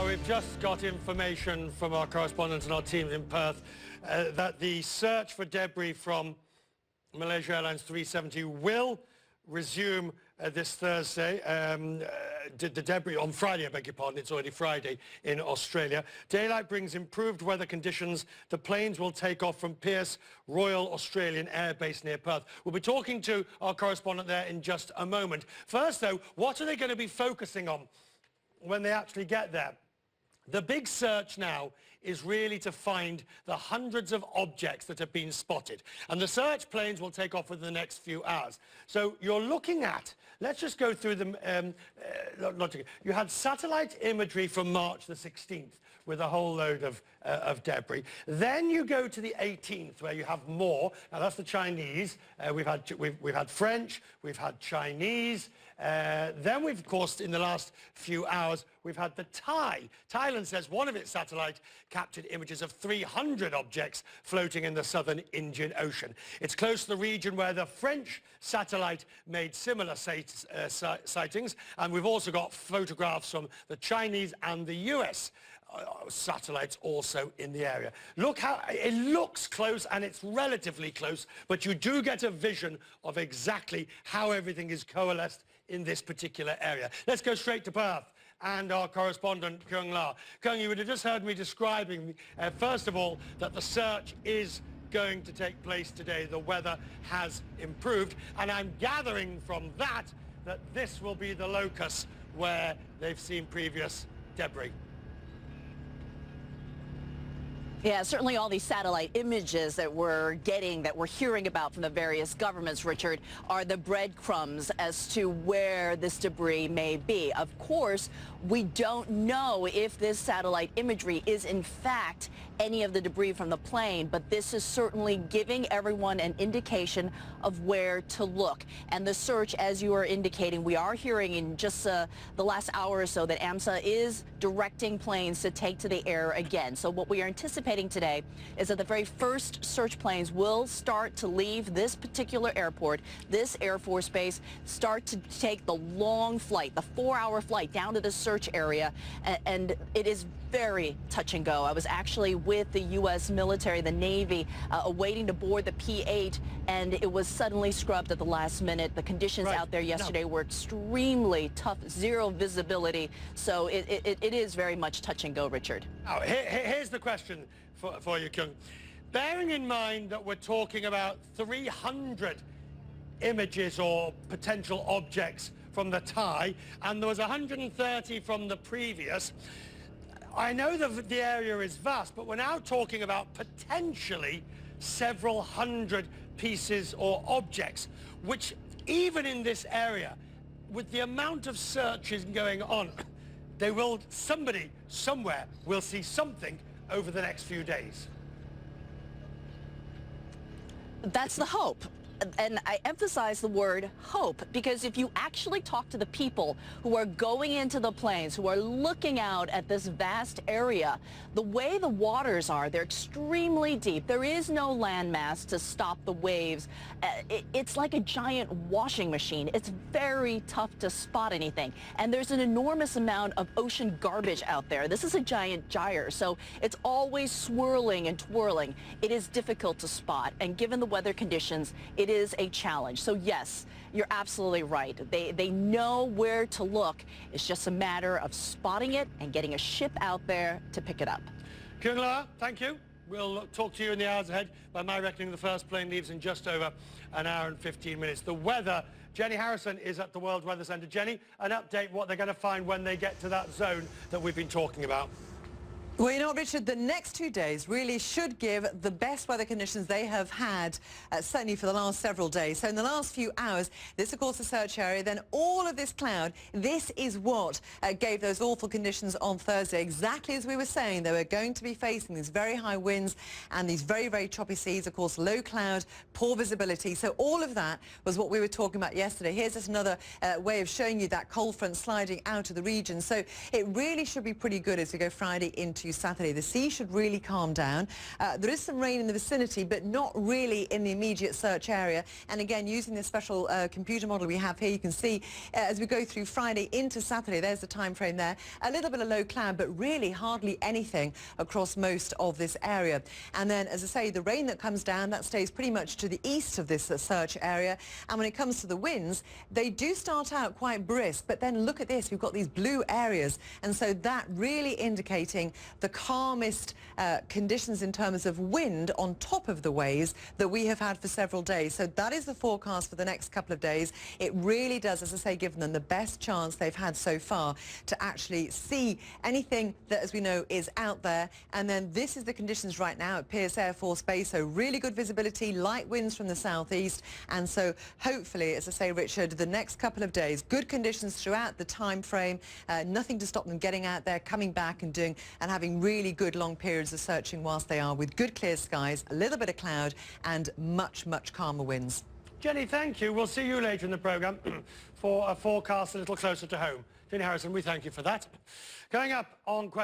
Well, we've just got information from our correspondents and our teams in Perth that the search for debris from Malaysia Airlines 370 will resume this Thursday. The debris on Friday, I beg your pardon, it's already Friday in Australia. Daylight brings improved weather conditions. The planes will take off from Pearce Royal Australian Air Base near Perth. We'll be talking to our correspondent there in just a moment. First, though, what are they going to be focusing on when they actually get there? The big search now is really to find the hundreds of objects that have been spotted. And the search planes will take off within the next few hours. So you're looking at, let's just go through them. You had satellite imagery from March the 16th with a whole load of debris. Then you go to the 18th where you have more. Now that's the Chinese. We've had French, we've had Chinese. Then we've, of course, in the last few hours, we've had the Thai. Thailand says one of its satellite captured images of 300 objects floating in the southern Indian Ocean. It's close to the region where the French satellite made similar sightings, and we've also got photographs from the Chinese and the US satellites also in the area. Look how it looks close, and it's relatively close, but you do get a vision of exactly how everything is coalesced in this particular area. Let's go straight to Perth and our correspondent Kyung La. Kyung, you would have just heard me describing, first of all, that the search is going to take place today. The weather has improved, and I'm gathering from that that this will be the locus where they've seen previous debris. Yeah, certainly all these satellite images that we're getting, that we're hearing about from the various governments, Richard, are the breadcrumbs as to where this debris may be. Of course, we don't know if this satellite imagery is in fact any of the debris from the plane, but this is certainly giving everyone an indication of where to look. And the search, as you are indicating, we are hearing in just the last hour or so that AMSA is directing planes to take to the air again. So what we are anticipating today is that the very first search planes will start to leave this particular airport, this Air Force base, start to take the long flight, the 4-hour flight down to the search area, and it is very touch and go. I was actually with the U.S. military, the Navy, waiting to board the P-8, and it was suddenly scrubbed at the last minute. The conditions out there yesterday were extremely tough, zero visibility, so it is very much touch and go, Richard. Now, here's the question for you, Kyung. Bearing in mind that we're talking about 300 images or potential objects from the Thai, and there was 130 from the previous, I know the area is vast, but we're now talking about potentially several hundred pieces or objects, which even in this area, with the amount of searches going on, somebody somewhere will see something over the next few days. That's the hope. And I emphasize the word hope, because if you actually talk to the people who are going into the planes, who are looking out at this vast area, the way the waters are, they're extremely deep. There is no landmass to stop the waves. It's like a giant washing machine. It's very tough to spot anything. And there's an enormous amount of ocean garbage out there. This is a giant gyre, so it's always swirling and twirling. It is difficult to spot, and given the weather conditions, it is a challenge. So yes, you're absolutely right. They know where to look. It's just a matter of spotting it and getting a ship out there to pick it up. Kyung La, thank you. We'll talk to you in the hours ahead. By my reckoning, the first plane leaves in just over an hour and 15 minutes. The weather, Jenny Harrison is at the World Weather Centre. Jenny, an update what they're going to find when they get to that zone that we've been talking about. Well, you know what, Richard, the next 2 days really should give the best weather conditions they have had, certainly for the last several days. So in the last few hours, this, of course, the search area, then all of this cloud, this is what gave those awful conditions on Thursday. Exactly as we were saying, they were going to be facing these very high winds and these very, very choppy seas, of course, low cloud, poor visibility. So all of that was what we were talking about yesterday. Here's just another way of showing you that cold front sliding out of the region. So it really should be pretty good as we go Friday into into Saturday. The sea should really calm down. There is some rain in the vicinity, but not really in the immediate search area. And again, using this special computer model we have here, you can see as we go through Friday into Saturday, there's the time frame there, a little bit of low cloud, but really hardly anything across most of this area. And then, as I say, the rain that comes down, that stays pretty much to the east of this search area. And when it comes to the winds, they do start out quite brisk, but then look at this, we've got these blue areas, and so that really indicating the calmest conditions in terms of wind on top of the waves that we have had for several days. So that is the forecast for the next couple of days. It really does, as I say, give them the best chance they've had so far to actually see anything that, as we know, is out there. And then this is the conditions right now at Pierce Air Force Base, so really good visibility, light winds from the southeast, and so hopefully, as I say, Richard, the next couple of days, good conditions throughout the time frame, nothing to stop them getting out there, coming back and having really good long periods of searching whilst they are, with good clear skies, a little bit of cloud and much, much calmer winds. Jenny, thank you. We'll see you later in the programme for a forecast a little closer to home. Jenny Harrison, we thank you for that. Going up on question